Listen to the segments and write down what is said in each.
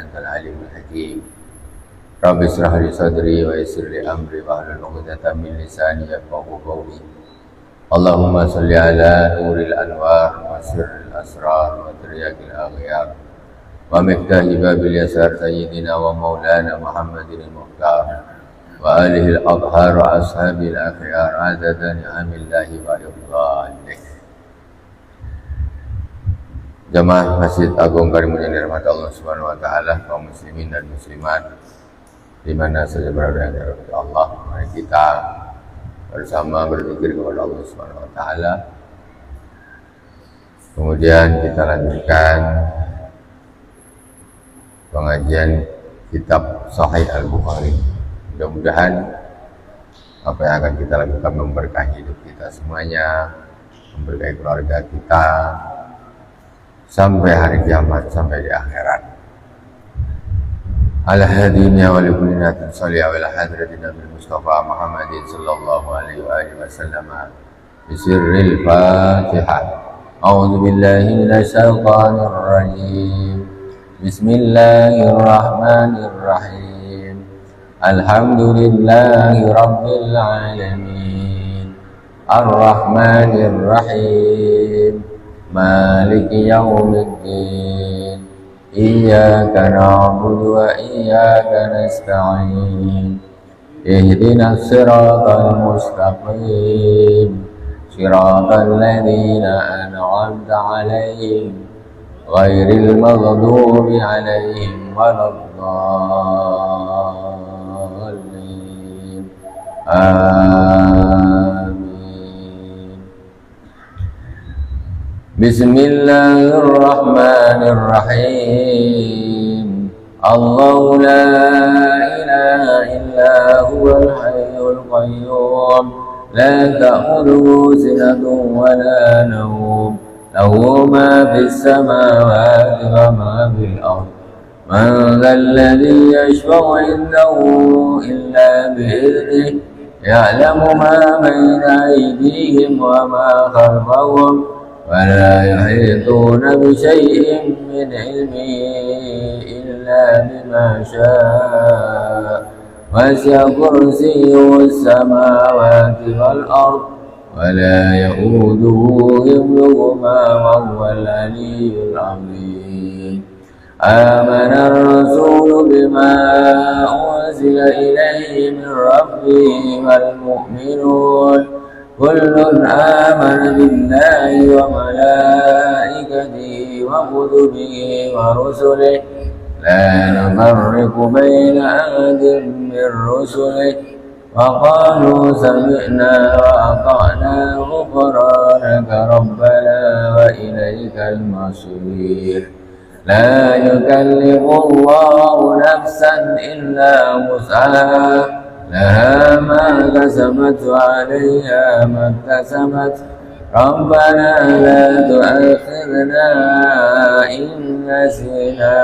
antal alimul hakim. Rabbi israh li sadri wa yassir li amri wahlul 'uqdatam min lisani yafqahu qawli. Allahumma salli ala nuril anwar wa sirril asrar wa tiryakil aghyar wa miftahi babil yasar sayyidina wa maulana Muhammadin al-Mukhtar wa alihi al-adhhar wa ashabil akhyar adada ni'amillahi wa ridwanih. Jamaah Masjid Agung Karimun yang dirahmati Allah Subhanahu wa taala, kaum muslimin dan muslimat di mana saja berada yang dirahmati Allah, mari kita bersama berzikir kepada Allah Subhanahu wa taala. Kemudian kita lanjutkan pengajian kitab Sahih Al-Bukhari. Mudah-mudahan apa yang akan kita lakukan memberkahi hidup kita semuanya, memberkahi keluarga kita sampai hari kiamat, sampai di akhirat. Ala hadina wa li kulli natin salli ala hadratin Nabi Mustafa Muhammadin sallallahu alaihi wa alihi wasallam. Bisirril Fatihah. A'udzu billahi minasy syaithanir rajim. Bismillahirrahmanirrahim. Alhamdulillahi rabbil alamin. Ar-Rahmanir Rahim. Maliki yaumiddin. Iyyaka na'budu wa iyyaka nasta'in. Ihdinas siratal mustaqim. Siratal ladzina an'amta 'alaihim ghairil maghdubi 'alaihim waladdallin. Amin. Bismillahirrahmanirrahim. Allahu la ilaha illa huwal hayyul qayyum. La ta'khudhuhu sinatun wa la nawm. Lahu ma fis samawati wa ma fil ardh. Man dhal ladhi yashfa'u 'indahu illa bi'idhnihi. Ya'lamu ma bayna aydihim wa ma khalfahum. ولا يحيطون بشيء من علمه إلا بما شاء وسع كرسيه السماوات والأرض ولا يؤوده حفظهما وهو العلي العظيم. آمن الرسول بما أنزل إليه من ربه والمؤمنون كل آمن بالله وملائكته وكتبه ورسله لا نفرق بين أحد من رسله وقالوا سمعنا وأطعنا غفرانك ربنا وإليك المصير. لا يكلف الله نفسا إلا وسعها لها ما كسبت وعليها ما اكتسبت. ربنا لا تؤاخذنا إن نسينا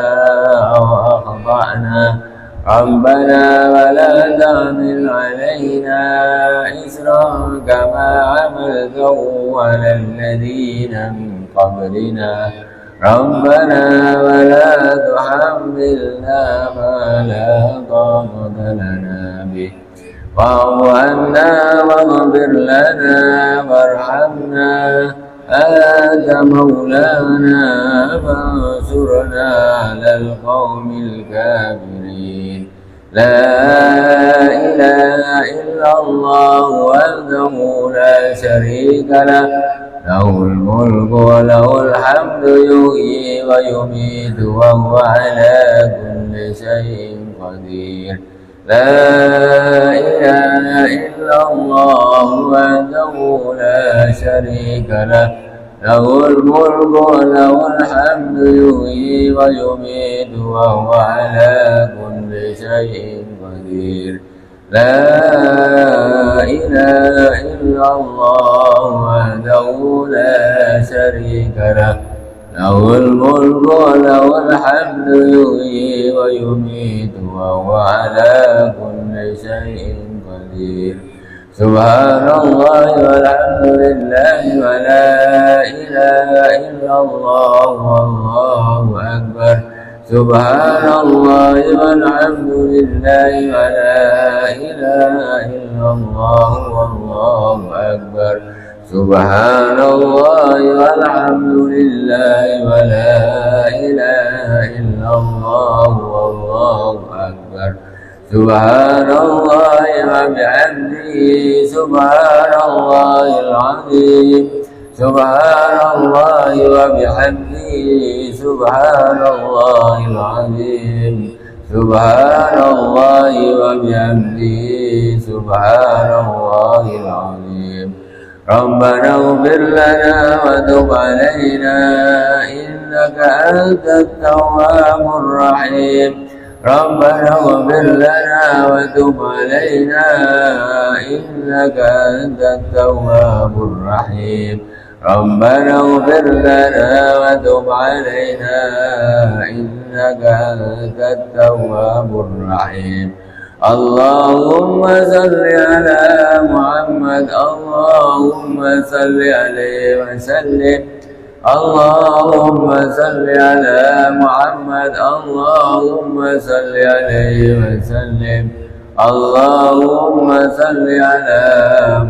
أو أخطأنا. ربنا ولا تحمل علينا إصرا كما حملته على الذين من قبلنا. ربنا ولا تحملنا ما لا طاقة لنا به. واعف عنا واغفر لنا وارحمنا أنت مولانا فانصرنا على القوم الكافرين. لا إله إلا الله وحده لا شريك له. له الملك وله الحمد يحيي ويميت وهو على كل شيء قدير. لا إله إلا الله وحده لا شريك له. له الملك وله الحمد يحيي ويميت وهو على كل شيء قدير. لا إله إلا الله وحده لا شريك له. له الملك وله الحمد يحيي ويميت وهو على كل شيء قدير. سبحان الله والحمد لله ولا إله إلا الله والله أكبر. سبحان الله والحمد لله ولا إله إلا الله والله أكبر سبحان الله والحمد لله ولا إله إلا الله والله أكبر سبحان الله وبحمده سبحان الله العظيم سبحان الله وبحمده سبحان الله العظيم سبحان الله وبحمده سبحان الله العظيم ربنا اغفر لنا وتب علينا إنك أنت التواب الرحيم ربنا اغفر لنا وتب علينا إنك أنت التواب الرحيم ربنا اغفر لنا وتب علينا إنك أنت التواب الرحيم اللهم صل على محمد اللهم صل عليه وسلم اللهم صل على محمد اللهم صل عليه وسلم اللهم صل على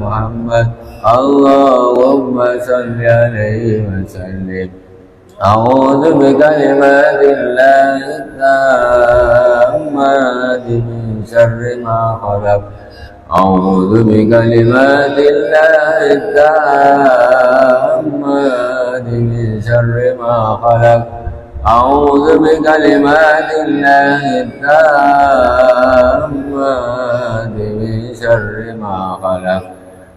محمد اللهم صل عليه وسلم أعوذ بكلمات الله التامات من شر ما خلق أعوذ بكلمات الله التامات من شر ما خلق أعوذ بكلمات الله التامات من شر ما خلق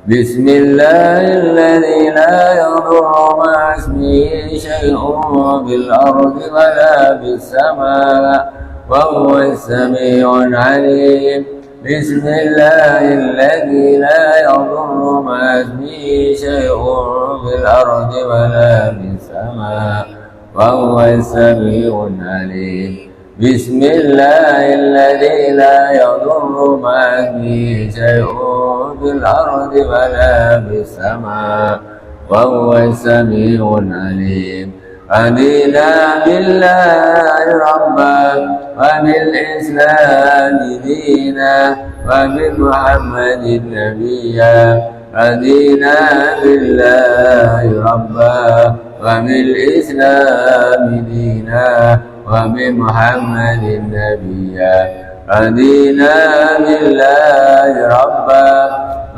بسم الله الذي لا يضر مع اسمه شيء في الأرض ولا في السماء وهو السميع العليم بسم الله الذي لا يضر مع اسمه شيء في الأرض ولا في السماء وهو السميع العليم بسم الله الذي لا يضر مع اسمه شيء في الأرض ولا في السماء وهو السميع العليم رضينا بالله ربا وبالإسلام دينا وبمحمد نبيا رضينا بالله ربا وبالإسلام دينا وبمحمد نبيا رضينا بالله ربا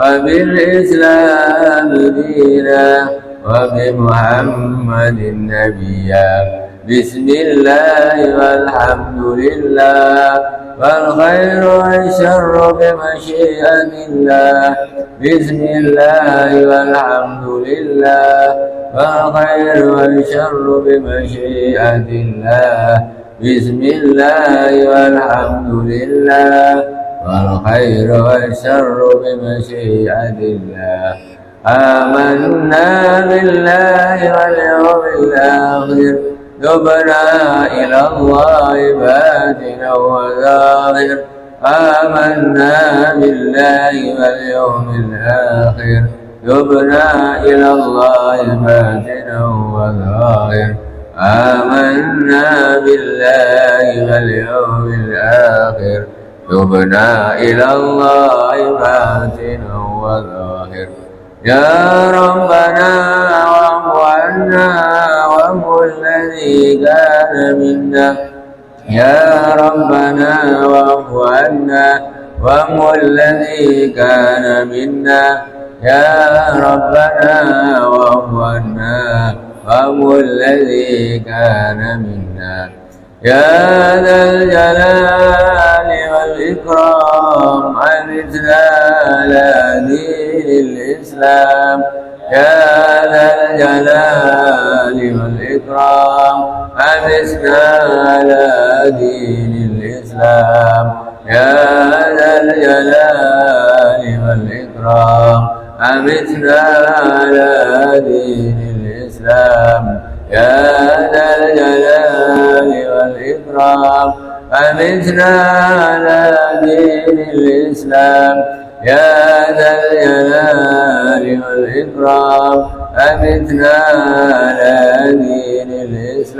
وبالإسلام دينا وبمحمد نبيا بسم الله والحمد لله والخير والشر بمشيئة الله بسم الله والحمد لله والخير والشر بمشيئة الله بسم الله والحمد لله والخير والشر بمشيئة الله آمنا بالله واليوم الآخر تبنا إلى الله باطنا وظاهر آمنا بالله واليوم الآخر تبنا إلى الله باطنا وظاهر آمنا بالله واليوم الآخر تبنا إلى الله باطنا وظاهر يا ربنا واعف عنا وامحو الذي كان منا يا ربنا واعف عنا وامحو الذي كان منا يا ربنا واعف عنا وامحو الذي كان منا يا ذا الجلال والإكرام أعزنا على دين الإسلام يا ذا الجلال والإكرام أعزنا على دين الإسلام يا ذا الجلال والإكرام أعزنا على دين الإسلام يا ذا الجلال والإكرام أمتنا على دين الإسلام يا ذا الجلال والإكرام أمتنا على دين الإسلام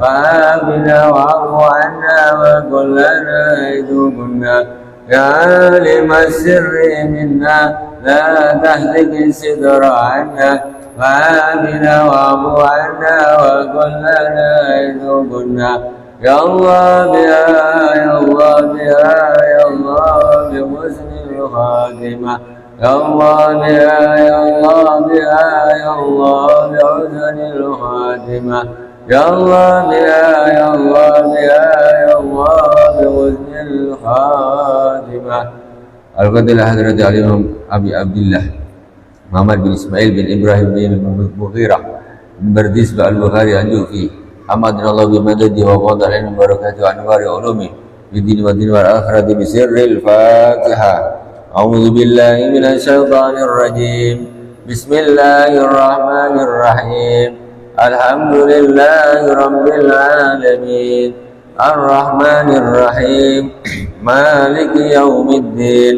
وآمنا واعف عنا وقل لنا حيث كنا يا عالم السر منا لا تهتك الستر عنا وآمنا واعف عنا وقل لنا حيث كنا يا الله بها يا الله بها يا الله بحسن الخاتمة يا الله بها يا الله بها يا الله بحسن الخاتمة يا الله بها يا الله بها يا الله بحسن الخاتمة. Al-Qadil Hadrat Al-Imam Abi Abdullah Muhammad bin Ismail bin Ibrahim bin Mughirah bin Bardis Al-Bukhari Al-Jufi Amadinallahu bimadadi wa fadalin barakatuh anwari ulumi bidin wa din wal akhirati bisirril Fatihah. A'udzu billahi minasy syaithanir rajim. Bismillahirrahmanir rahim. Alhamdulillahi rabbil alamin. Ar-Rahmanir Rahim. Maliki yaumiddin.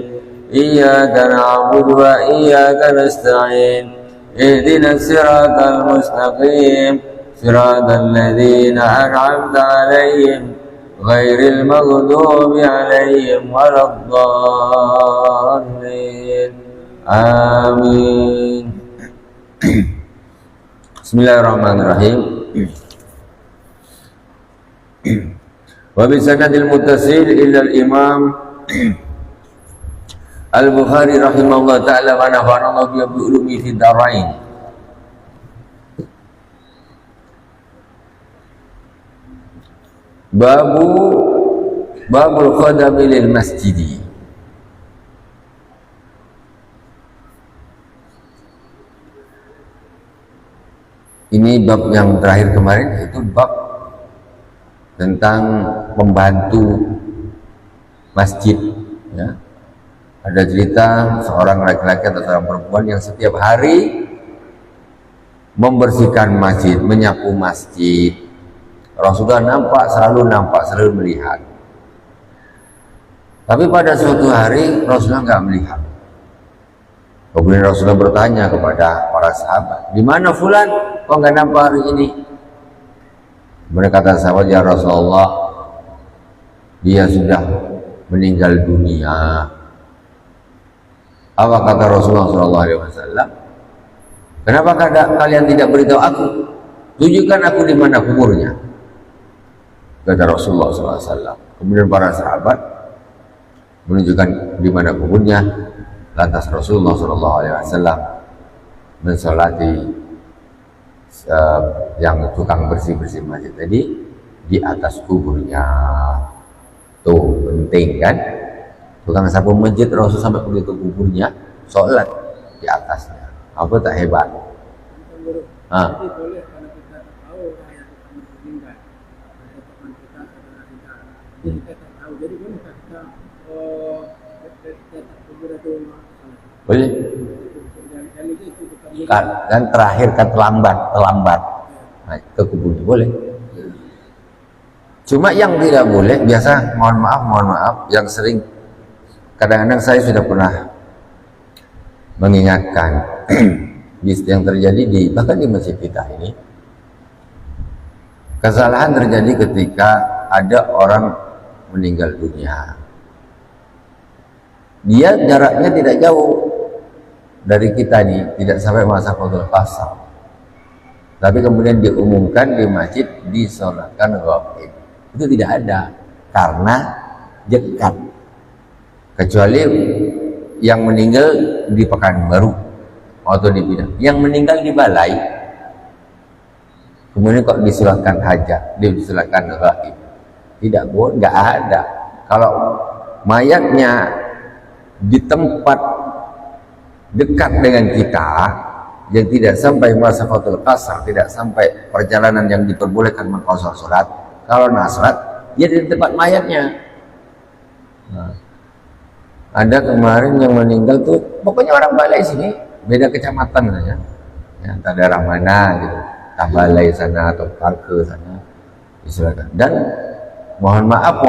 Iyyaka na'budu wa iyyaka nasta'in. Ihdinas siratal mustaqim. Siratal ladzina an'amta 'alaihim ghairil maghdubi 'alaihim waladdallin. Amin. Bismillahirrahmanirrahim. Wa bi sanadil muttasil ila al-Imam Al-Bukhari rahimahullah ta'ala wa nafa'ana bi ulumi fid darain. Babul qadami lil masjidi. Ini bab yang terakhir kemarin, itu bab tentang pembantu masjid, ya. Ada cerita seorang laki-laki atau seorang perempuan yang setiap hari membersihkan masjid, menyapu masjid. Rasulullah selalu melihat. Tapi pada suatu hari Rasulullah nggak melihat. Kemudian Rasulullah bertanya kepada para sahabat, di mana fulan? Kok nggak nampak hari ini? Mereka kata sahabat, ya Rasulullah, dia sudah meninggal dunia. Apa kata Rasulullah SAW? Kenapa kalian tidak beritahu aku? Tunjukkan aku di mana kuburnya. Kata Rasulullah SAW. Kemudian para sahabat menunjukkan di mana kuburnya. Lantas Rasulullah SAW mensolati yang tukang bersih-bersih masjid tadi di atas kuburnya. Tuh penting kan? Tukang sapu masjid Rasul sampai pergi ke kuburnya, sholat di atasnya. Apa tak hebat? Jadi boleh kalau kita tahu orang yang meninggal, ada teman kita, saudara kita, jadi kita tahu. Jadi boleh kita kubur itu boleh. Kan terakhir kan terlambat. Nah, ke kuburnya boleh. Cuma yang tidak boleh, biasa mohon maaf, yang sering kadang-kadang saya sudah pernah mengingatkan yang terjadi bahkan di masjid kita ini, kesalahan terjadi ketika ada orang meninggal dunia. Dia jaraknya tidak jauh dari kita nih, tidak sampai masa qadul qasam. Tapi kemudian diumumkan di masjid disolatkan ghaib. Itu tidak ada karena dekat. Kecuali yang meninggal di Pekanbaru atau di Bidang, yang meninggal di Balai, kemudian kok disolatkan hajat, disolatkan ghaib. Tidak boleh, nggak ada. Kalau mayatnya di tempat dekat dengan kita yang tidak sampai masa fatul qasar, tidak sampai perjalanan yang diperbolehkan mengqasar salat, kalau nasrat dia di tempat mayatnya. Nah, ada kemarin yang meninggal tuh pokoknya orang Balai sini, beda kecamatan saja ya, entah daerah mana gitu, entah Balai sana atau Parke sana disilakan. Dan mohon maaf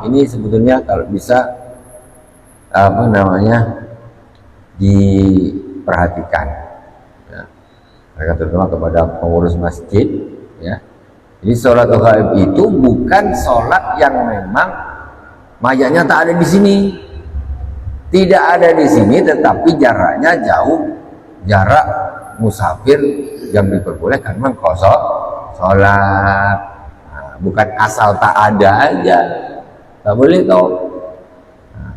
ini sebetulnya kalau bisa diperhatikan ya. Mereka terutama kepada pengurus masjid ya, Jadi sholat gaib itu bukan sholat yang memang mayatnya tak ada di sini. Tidak ada di sini, tetapi jaraknya jauh, jarak musafir yang diperbolehkan mengkosong sholat. Nah, bukan asal tak ada aja, tak boleh tau. Nah,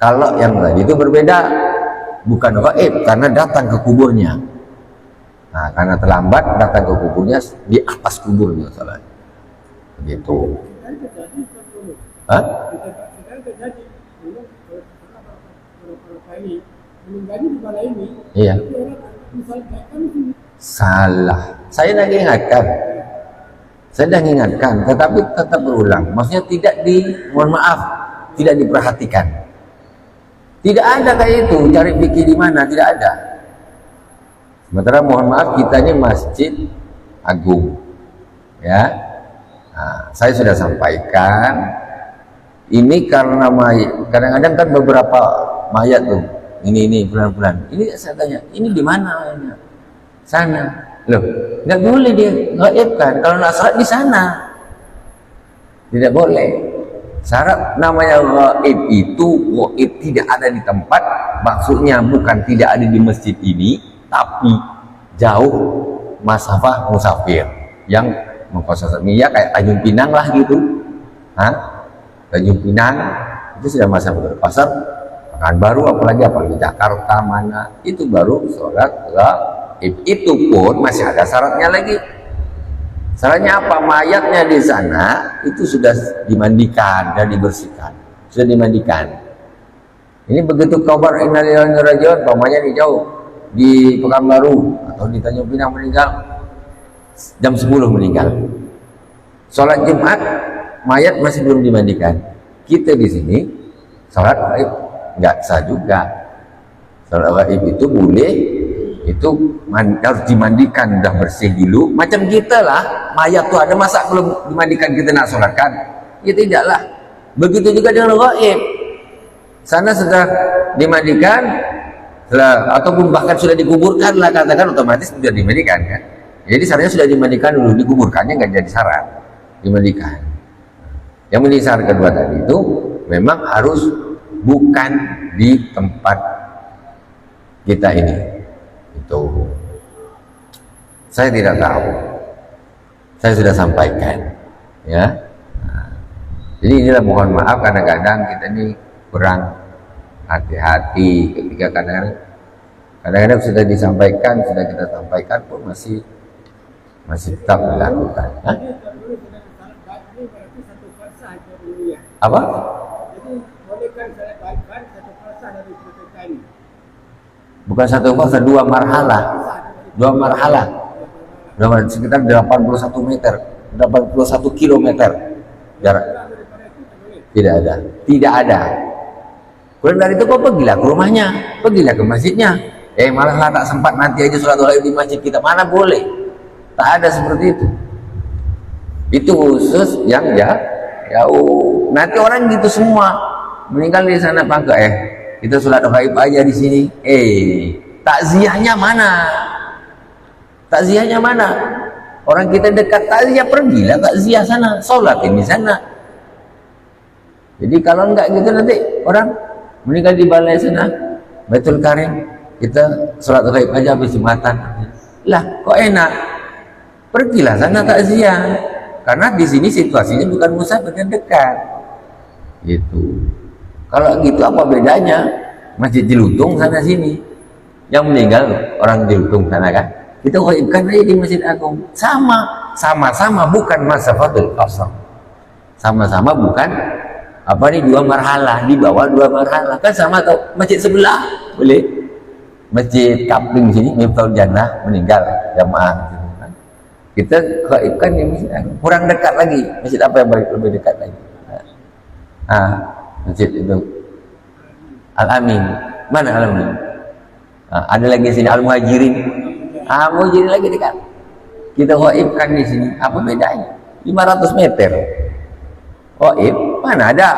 kalau yang tadi itu berbeda, bukan gaib karena datang ke kuburnya. Nah, karena terlambat datang ke kuburnya, di atas kuburnya sholat. Begitu. Hah? Iya. Salah. Saya dah ingatkan, tetapi tetap berulang. Maksudnya mohon maaf, tidak diperhatikan. Tidak ada kayak itu, cari fikih di mana, tidak ada. Sementara mohon maaf, kita ini masjid agung, ya. Nah, saya sudah sampaikan, ini karena kadang-kadang kan beberapa mayat tuh, ini bulan-bulan. Ini saya tanya, ini di mana mayatnya? Sana. Loh, nggak boleh dia gaibkan. Kalau nak sholat di sana, tidak boleh. Syarat namanya gaib itu, gaib tidak ada di tempat. Maksudnya bukan tidak ada di masjid ini, tapi jauh masafah musafir yang mengkosong ya kayak Tanjung Pinang lah gitu. Tanjung Pinang itu sudah masa pasar, Pekanbaru apalagi Jakarta mana itu baru sholat gaib. Itu pun masih ada syaratnya lagi. Syaratnya apa? Mayatnya di sana itu sudah dimandikan dan dibersihkan, sudah dimandikan. Ini begitu kabar innalillahi wa inna ilaihi raji'un, pamannya di jauh di Pekanbaru atau di Tanjung Pinang meninggal, jam 10 meninggal. Sholat Jumat mayat masih belum dimandikan. Kita di sini sholat gaib nggak sah juga. Sholat gaib itu boleh, itu harus dimandikan, udah bersih dulu. Macam kita lah, mayat tuh ada masa belum dimandikan kita nak sholatkan? Ya tidaklah. Begitu juga dengan gaib. Sana sudah dimandikan, ataupun bahkan sudah dikuburkan lah, katakan otomatis sudah dimandikan kan. Jadi syaratnya sudah dimandikan dulu, dikuburkannya nggak jadi syarat, dimandikan. Yang menjadi syarat kedua tadi itu memang harus bukan di tempat kita ini. Itu saya tidak tahu, saya sudah sampaikan ya. Nah, jadi inilah mohon maaf kadang-kadang kita ini kurang hati-hati ketika kadang-kadang sudah disampaikan, sudah kita sampaikan pun masih tetap dilakukan. Apa? Bukan satu fase, dua marhalah, sekitar 81 meter, 81 kilometer jarak. Tidak ada. Kemudian dari itu kau pergilah ke rumahnya, pergilah ke masjidnya. Malah tak sempat, nanti aja sholat gaib di masjid kita, mana boleh. Tak ada seperti itu. Itu khusus yang jauh. Nanti orang gitu semua meninggal di sana bangga, kita sholat gaib aja di sini. Takziahnya mana? Takziahnya mana? Orang kita dekat takziah, pergilah takziah sana, sholatin di sana. Jadi kalau enggak gitu nanti orang meninggal di balai sana, Baitul Karim, kita sholat gaib aja habis Jumatan. Lah, kok enak? Pergilah sana takziah. Karena di sini situasinya bukan musafir yang dekat. Gitu. Kalau gitu apa bedanya? Masjid Jelutung sana sini. Yang meninggal orang Jelutung sana kan. Kita gaibkan aja di Masjid Agung. Sama-sama bukan masafatul qasr. Sama-sama bukan dua marhalah, di bawah dua marhalah. Kan sama tau, masjid sebelah boleh. Masjid Kapling sini Miftahul Jannah meninggal jamaah. Kita gaibkan di Masjid Agung. Kurang dekat lagi. Masjid apa yang lebih dekat lagi? Masjid itu Al-Amin. Mana Al-Amin? Ada lagi sini Al-Muhajirin. Muhajirin lagi dekat. Kita gaibkan di sini. Apa bedanya? 500 meter. Gaib mana ada?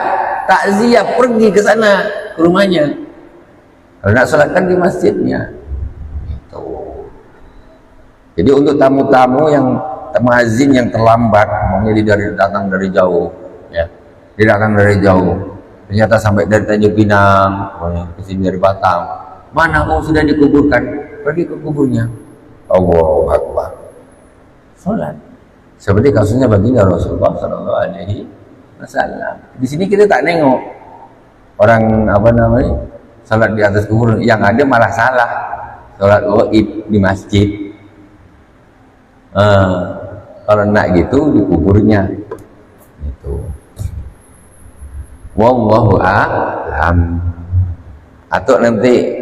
Takziah, pergi ke sana, ke rumahnya. Kalau nak sholatkan di masjidnya. Itu. Jadi untuk tamu-tamu yang muazin yang terlambat, maunya datang dari jauh, ya, dia datang dari jauh, ternyata sampai dari Tanjung Pinang, ke sini dari Batam, mana sudah dikuburkan, pergi ke kuburnya, Allahu Akbar, sholat, seperti kasusnya baginda Rasulullah Sallallahu Alaihi Wasallam. Di sini kita tak nengok orang sholat di atas kubur, yang ada malah salah, sholat gaib di masjid. Kalau nak gitu di kuburnya itu. Wallahu a'lam. Atau nanti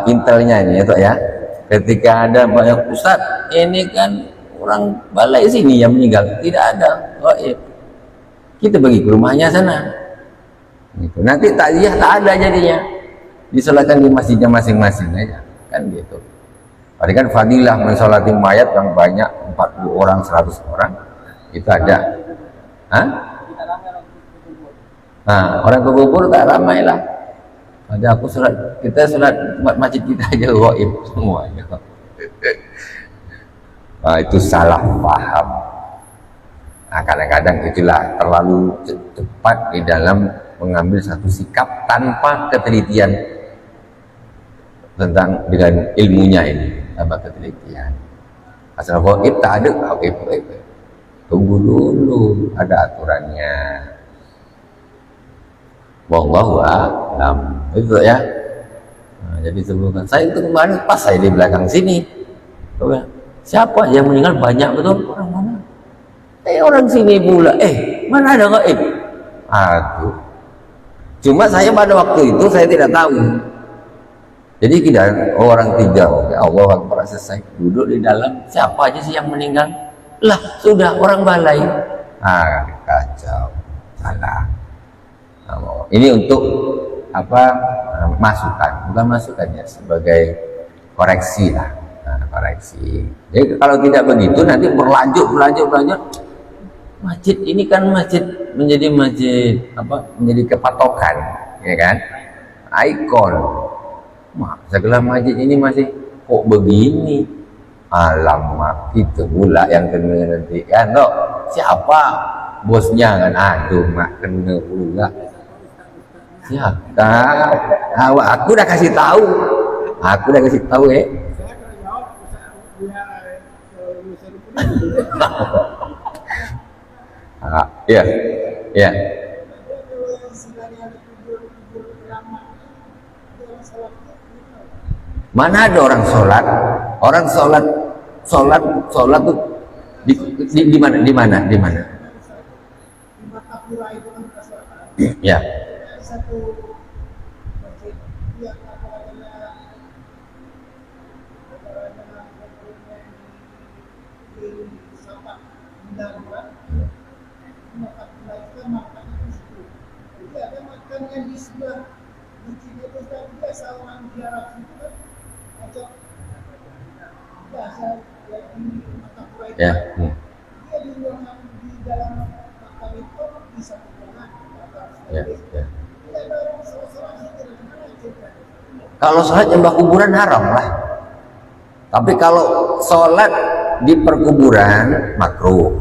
intelnya ini itu ya, ketika ada banyak ustaz, ini kan orang balai sini yang meninggal, tidak ada gaib, kita pergi ke rumahnya sana gitu. Nanti takziah tak ada jadinya, disolatkan di masjidnya masing-masing aja kan gitu. Tadi kan fadilah mensolati mayat yang banyak, 40 orang, 100 orang, itu ada. Orang ke kubur tak ramai lah. Ada aku sholat, kita sholat masjid kita aja gaib semuanya. Itu salah paham. Kadang-kadang itulah terlalu cepat di dalam mengambil satu sikap tanpa ketelitian tentang dengan ilmunya ini, tanpa ketelitian. Asal gaib tak ada, gaib. Tunggu dulu, ada aturannya. Wallahu a'lam. Itu ya. Jadi sebelumnya saya itu kemarin pas saya di belakang sini. Siapa yang meninggal banyak betul? Orang mana? Orang sini pula. Mana ada gaib? Aduh. Cuma saya pada waktu itu saya tidak tahu. Jadi kita orang tiga, Allah Akbar, selesai duduk di dalam, siapa aja sih yang meninggal? Lah sudah orang balai. Kacau, salah. Ini untuk masukan, bukan masukan ya, sebagai koreksi lah, koreksi. Jadi kalau tidak begitu nanti berlanjut. Masjid ini kan menjadi kepatokan, ya kan? Ikon. Segala masjid ini masih kok begini, alamak itu pula yang kena nanti kan, siapa bosnya kan, aduh mak kena pula siapa. Aku udah kasih tahu Saya kalau jawab iya. Mana ada orang sholat tuh di mana? Ya. Ya. Kalau sholat nyembah kuburan haram lah. Tapi kalau sholat di perkuburan makruh.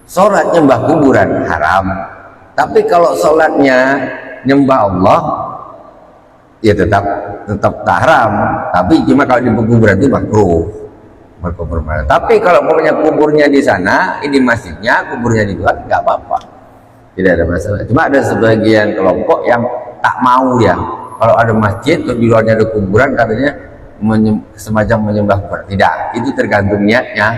Sholat nyembah kuburan haram. Tapi kalau sholatnya nyembah Allah, ya tetap tak haram. Tapi cuma kalau di perkuburan itu makruh. Tapi kalau punya kuburnya di sana, ini masjidnya, kuburnya di luar, nggak apa-apa, tidak ada masalah. Cuma ada sebagian kelompok yang tak mau dia, kalau ada masjid terus di luarnya ada kuburan, katanya semacam menyembah kuburan. Tidak, itu tergantung niatnya.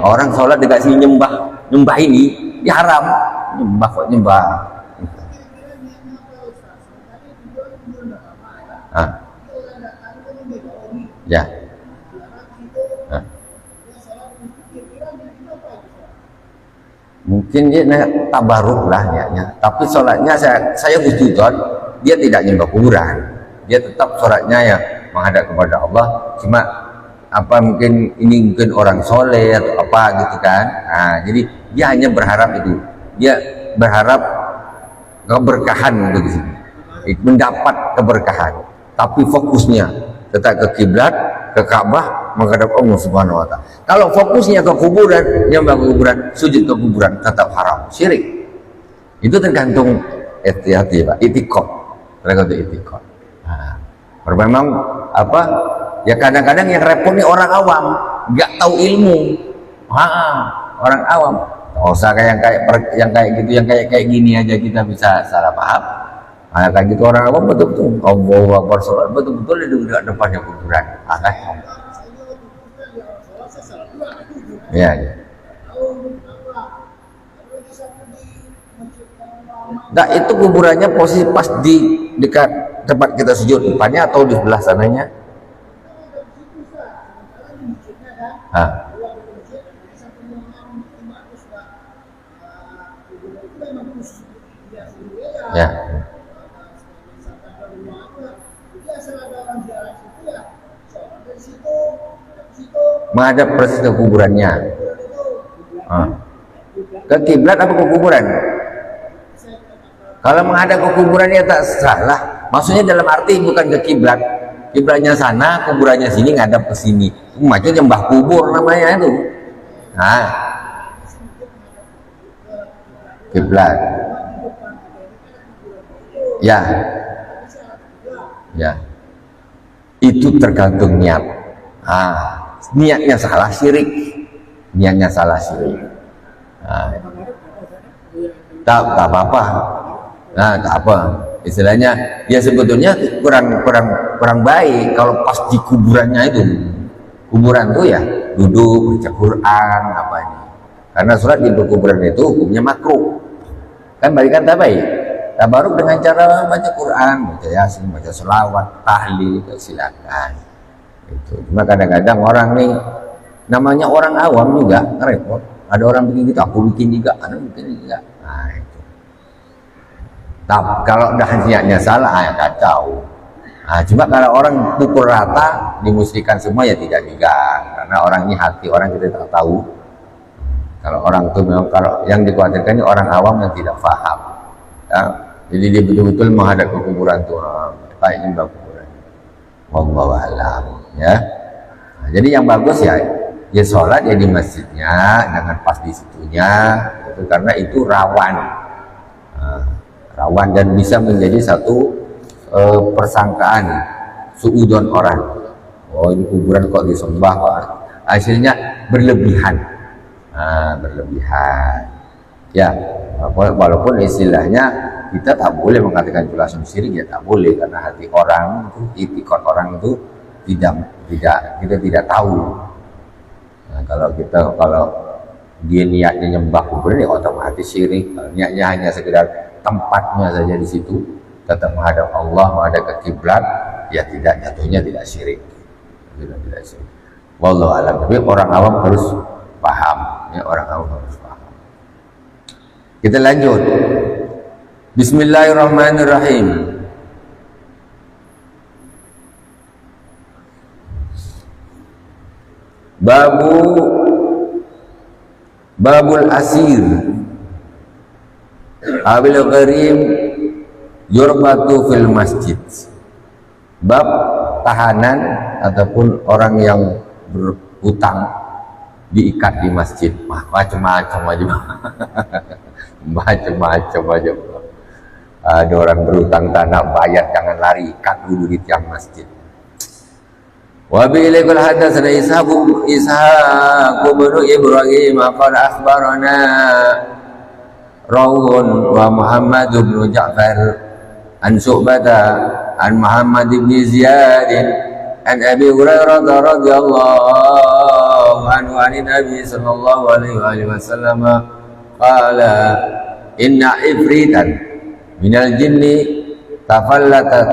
Orang sholat dikasih nyembah ini, ya haram. Nyembah kok nyembah. Ya. Mungkin dia tabaruk lah niatnya, tapi sholatnya saya husnuzon, dia tidak nyembah kuburan, dia tetap sholatnya ya menghadap kepada Allah. Cuma mungkin orang soleh atau apa gitu kan. Jadi dia hanya berharap itu, dia berharap keberkahan begitu, mendapat keberkahan, tapi fokusnya tetap ke kiblat, ke Ka'bah, menghadap Allah Subhanahu wa taala. Kalau fokusnya ke kuburan, nyembah ke kuburan, sujud ke kuburan, tetap haram, syirik. Itu tergantung hati-hati Pak, itikad. Tergantung itikad. Nah, memang apa? Ya kadang-kadang yang repot nih orang awam, nggak tahu ilmu. Orang awam. Nggak usah yang kayak gini aja kita bisa salah paham. Nah, kayak gitu orang awam betul-betul Allahu Akbar sholat betul-betul di depannya kuburan. Ya. Nah itu kuburannya posisi pas di dekat tempat kita sujud, depannya atau di sebelah sananya? Ya. Menghadap persis ke kuburannya. Ke kiblat apa ke kuburan? Kalau menghadap ke kuburannya tak salah. Maksudnya dalam arti bukan ke kiblat. Kiblatnya sana, kuburannya sini, ngadap ke sini. Macam nyembah kubur namanya itu. Nah, kiblat. Ya. Ya. Itu tergantung niat. Niatnya salah syirik. Niatnya salah syirik. Tak apa-apa. Nah, tak apa. Istilahnya ya sebetulnya kurang baik kalau pas di kuburannya itu. Kuburan tuh ya duduk baca Quran apa ini. Karena sholat di kuburan itu hukumnya makruh. Kan balikan tak baik. Tabaruk dengan cara baca Quran, baca Yasin, baca selawat, tahlil, silakan. Itu. Cuma kadang-kadang orang nih namanya orang awam juga repot. Ada orang bikin gitu, aku bikin juga, ada bikin juga. Nah, itu. Tapi kalau dah niatnya salah, ya kacau. Nah, cuma kalau orang pukul rata, dimusyrikan semua ya tidak juga. Karena orang ini hati orang kita tak tahu. Kalau orang itu memang kalau yang dikhawatirkan ini orang awam yang tidak paham. Ya, jadi dia betul-betul menghadap ke kuburan tuh, kayak nyembah kuburan. Wallahu a'lam. Ya. Nah, jadi yang bagus ya sholat ya di masjidnya dengan pas di situnya, itu karena itu rawan, rawan dan bisa menjadi satu persangkaan suudon orang. Oh ini kuburan kok disembah kok, hasilnya berlebihan, berlebihan. Ya walaupun istilahnya kita tak boleh mengatakan itu langsung syirik, ya tak boleh karena hati orang itu, itikad orang itu kita tidak tahu. Nah, kalau dia niatnya nyembah kuburan ya otomatis syirik. Kalau niatnya hanya sekedar tempatnya saja di situ, tetap menghadap Allah, menghadap ke kiblat, ya tidak jatuhnya tidak syirik. Tidak syirik. Wallahu a'lam. Tapi orang awam harus paham, ya orang awam harus paham. Kita lanjut. Bismillahirrahmanirrahim. Babul asir abil gharim yurbatu fil masjid. Bab tahanan ataupun orang yang berhutang diikat di masjid. Macam-macam aja. Macam-macam aja. Ada orang berhutang tanah, bayar jangan lari, ikat dulu di tiang masjid. Wa bi ilaikal hadatsana Ishaq bin Ibrahim qala akhbarana Rawun wa Muhammad bin Ja'far an Syu'bata an Muhammad bin Ziyad an Abi Hurairah radhiyallahu anhu an Nabi sallallahu alaihi wasallam qala inna ifritan minal jinni tafallata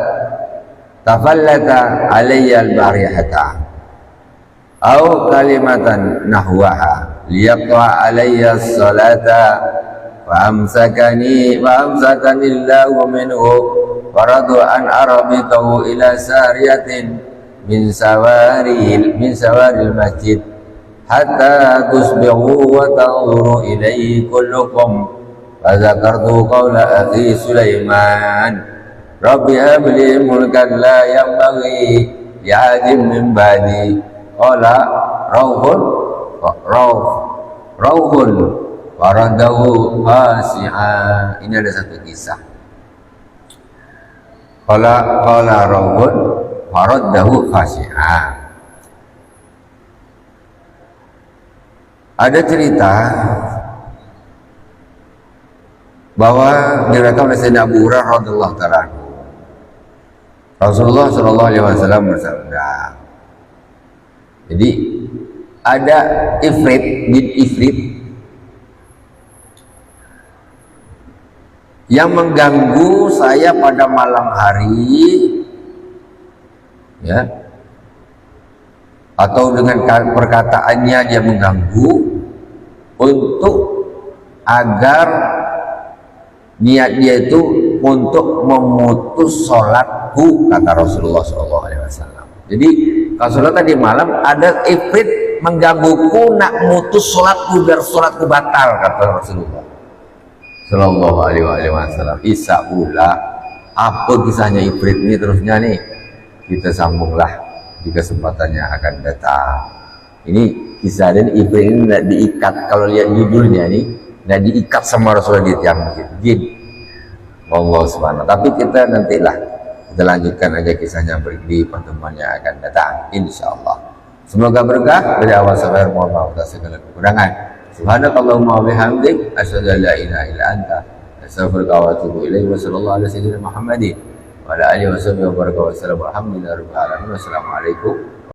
alayya al-barihata aw kalimatan nahwaha liyaqta alayya as-salata fa amsakani Allahu minhu faradu an arabitahu ila sariyatin min sawaril masjid hatta tusbihu wa tanzuru ilayhi kullukum fa zakartu qawla akhi Sulaiman Rabbi habli mulkan la yanbaghi li 'adin min ba'di qala rauhun rauhun faradahu khasi'a. Ini ada satu kisah. Qala rauhun faradahu khasi'a. Ada cerita bahwa diriwayatkan oleh Sayyidina Abu Hurairah radhiyallahu taala Rasulullah sallallahu alaihi wasallam bersabda. Jadi ada jin ifrit yang mengganggu saya pada malam hari, ya, atau dengan perkataannya dia mengganggu untuk agar niat dia itu untuk memutus sholatku, kata Rasulullah SAW. Jadi kalau sholat tadi malam ada ifrit menggangguku nak mutus sholatku biar sholatku batal, kata Rasulullah Sallallahu Alaihi Wasallam. Isa pula apa kisahnya ifrit ini terusnya nih, kita sambunglah di kesempatannya akan datang. Ini kisah dan ifrit ini tidak diikat, kalau lihat judulnya nih tidak diikat sama Rasulullah di tiang jin. Allah subhanahu. Tapi kita nantilah kita lanjutkan aja kisahnya di pertemuan yang akan datang, insyaallah. Semoga berkah. Dari awal sampai mohon maaf atas segala kekurangan. Subhanakallahumma wa bihamdik asyhadu an la ilaha illa anta astaghfiruka wa atubu ilaik. Wa sallallahu ala sayyidina Muhammadin wa ala alihi wa sahbihi wa baraka wa sallam. Alhamdulillahirabbil alamin. Wassalamualaikum